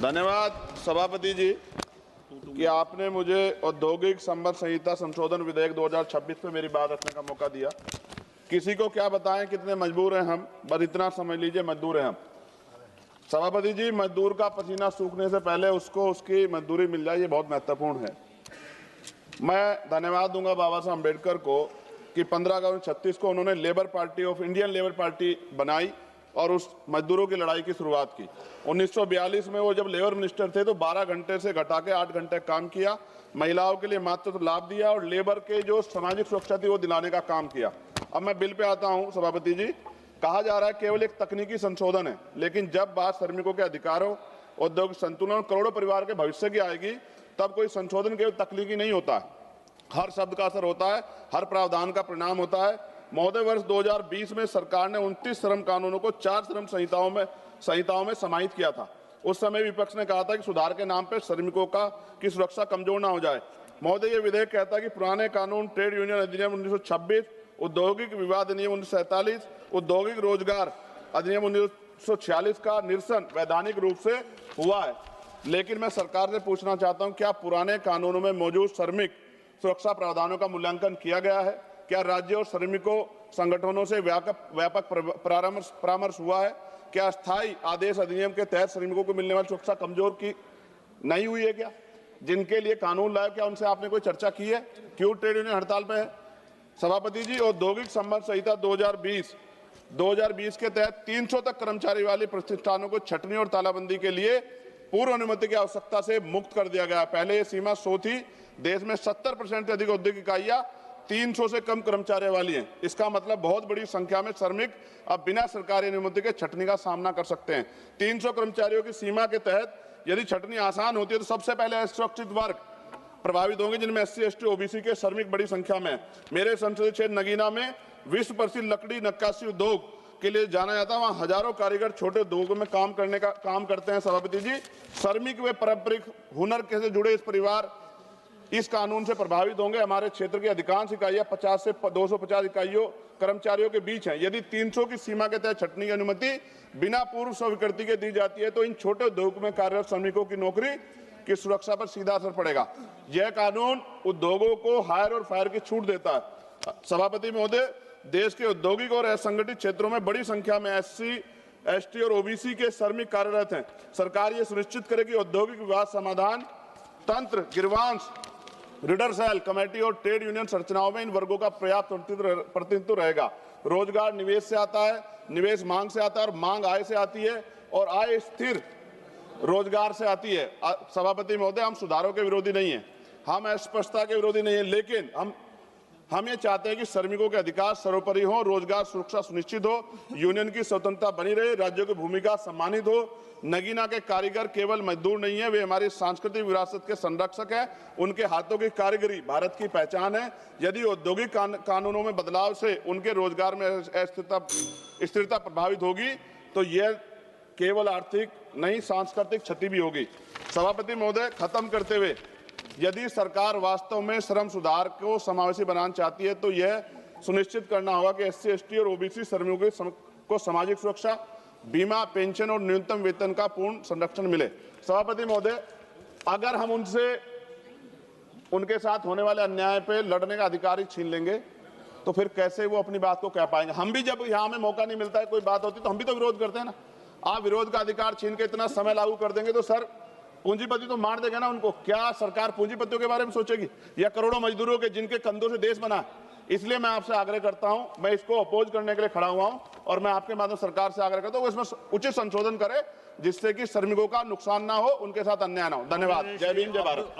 धन्यवाद सभापति जी कि आपने मुझे औद्योगिक संबंध संहिता संशोधन विधेयक 2026 पे मेरी बात रखने का मौका दिया। किसी को क्या बताएं कितने मजबूर हैं हम, बस इतना समझ लीजिए मजदूर हैं हम। सभापति जी, मजदूर का पसीना सूखने से पहले उसको उसकी मजदूरी मिल जाए, ये बहुत महत्वपूर्ण है। मैं धन्यवाद दूंगा बाबा साहब अम्बेडकर को कि 15 अगस्त 1936 को उन्होंने labour party of Indian labour party बनाई और उस मजदूरों की लड़ाई की शुरुआत की। 1942 में वो जब लेबर मिनिस्टर थे तो 12 घंटे से घटा के 8 घंटे काम किया, महिलाओं के लिए मातृत्व लाभ दिया और लेबर के जो सामाजिक सुरक्षा थी वो दिलाने का काम किया। अब मैं बिल पे आता हूं सभापति जी। कहा जा रहा है केवल एक तकनीकी संशोधन है, लेकिन जब बात श्रमिकों के अधिकारों, औद्योगिक संतुलन और करोड़ों परिवार के भविष्य की आएगी तब कोई संशोधन केवल तकनीकी नहीं होता है, हर शब्द का असर होता है, हर प्रावधान का परिणाम होता है। महोदय, वर्ष 2020 में सरकार ने 29 श्रम कानूनों को 4 श्रम संहिताओं में समाहित किया था। उस समय विपक्ष ने कहा था कि सुधार के नाम पर श्रमिकों की सुरक्षा कमजोर ना हो जाए। महोदय, ये विधेयक कहता है कि पुराने कानून ट्रेड यूनियन अधिनियम 1926, औद्योगिक विवाद अधिनियम 1947, औद्योगिक रोजगार अधिनियम 1946 का निरसन वैधानिक रूप से हुआ है। लेकिन मैं सरकार से पूछना चाहता हूं, क्या पुराने कानूनों में मौजूद श्रमिक सुरक्षा प्रावधानों का मूल्यांकन किया गया है? क्या राज्य और श्रमिकों संगठनों से व्यापक परामर्श हुआ है? क्या स्थायी आदेश अधिनियम के तहत श्रमिकों को मिलने वाली सुरक्षा कमजोर की नहीं हुई है? क्या जिनके लिए कानून लाया, क्या उनसे आपने कोई चर्चा की है? क्यों ट्रेड यूनियन हड़ताल पे है? सभापति जी, औद्योगिक संबंध संहिता 2020 के तहत 300 तक कर्मचारी वाले प्रतिष्ठानों को छटनी और तालाबंदी के लिए पूर्व अनुमति की आवश्यकता से मुक्त कर दिया गया। पहले ये सीमा 100 थी। देश में 70% से अधिक औद्योगिक इकाइयां 300 से कम कर्मचारी वाली हैं। इसका मतलब बहुत बड़ी संख्या में श्रमिक अब बिना सरकारी अनुमति के छटनी का सामना कर सकते हैं। 300 कर्मचारियों की सीमा के तहत यदि छटनी आसान होती है तो सबसे पहले असुरक्षित वर्ग प्रभावित होंगे, जिनमें SC, ST, OBC के श्रमिक बड़ी संख्या में। मेरे संसदीय क्षेत्र नगीना में विश्व प्रसिद्ध लकड़ी नक्काशी उद्योग के लिए जाना जाता है। वहाँ हजारों कारीगर छोटे उद्योगों में काम करते हैं। सभापति जी, श्रमिक व पारंपरिक हुनर से जुड़े इस परिवार इस कानून से प्रभावित होंगे। हमारे क्षेत्र की अधिकांश इकाइयां 50 से 250 इकाइयों कर्मचारियों के बीच हैं। यदि 300 की सीमा के तहत छटनी की अनुमति बिना पूर्व स्वीकृति के दी जाती है तो इन छोटे उद्योग में कार्यरत श्रमिकों की नौकरी की सुरक्षा पर सीधा असर पड़ेगा। यह कानून उद्योगों को हायर और फायर की छूट देता है। सभापति महोदय, देश के औद्योगिक और असंगठित क्षेत्रों में बड़ी संख्या में SC, ST और OBC के श्रमिक कार्यरत हैं। सरकार ये सुनिश्चित करे कि औद्योगिक विवाद समाधान तंत्र, गिरवांश, रीडर सेल, कमेटी और ट्रेड यूनियन संरचनाओं में इन वर्गों का पर्याप्त प्रतिनिधित्व रहेगा। रोजगार निवेश से आता है, निवेश मांग से आता है और मांग आय से आती है और आय स्थिर रोजगार से आती है। सभापति महोदय, हम सुधारों के विरोधी नहीं हैं, हम अस्पष्टता के विरोधी नहीं है, लेकिन हम ये चाहते हैं कि श्रमिकों के अधिकार सर्वोपरि हो, रोजगार सुरक्षा सुनिश्चित हो, यूनियन की स्वतंत्रता बनी रहे, राज्यों की भूमिका सम्मानित हो। नगीना के कारीगर केवल मजदूर नहीं है, वे हमारी सांस्कृतिक विरासत के संरक्षक हैं। उनके हाथों की कारीगरी भारत की पहचान है। यदि औद्योगिक कानूनों में बदलाव से उनके रोजगार में स्थिरता प्रभावित होगी तो यह केवल आर्थिक नहीं, सांस्कृतिक क्षति भी होगी। सभापति महोदय, खत्म करते हुए, यदि सरकार वास्तव में श्रम सुधार को समावेशी बनाना चाहती है तो यह सुनिश्चित करना होगा कि SC, ST और OBC श्रमिकों को सामाजिक सुरक्षा, बीमा, पेंशन और न्यूनतम वेतन का पूर्ण संरक्षण मिले। सभापति महोदय, अगर हम उनके साथ होने वाले अन्याय पे लड़ने का अधिकार ही छीन लेंगे तो फिर कैसे वो अपनी बात को कह पाएंगे? हम भी जब यहाँ में मौका नहीं मिलता है, कोई बात होती तो हम भी तो विरोध करते हैं ना। आप विरोध का अधिकार छीन के इतना समय लागू कर देंगे तो सर पूंजीपति तो मार देगा ना उनको। क्या सरकार पूंजीपतियों के बारे में सोचेगी या करोड़ों मजदूरों के जिनके कंधों से देश बना? इसलिए मैं आपसे आग्रह करता हूं, मैं इसको अपोज करने के लिए खड़ा हुआ हूं और मैं आपके माध्यम सरकार से आग्रह करता हूं इसमें उचित संशोधन करे जिससे कि श्रमिकों का नुकसान ना हो, उनके साथ अन्याय ना हो। धन्यवाद। जय भीम, जय भारत।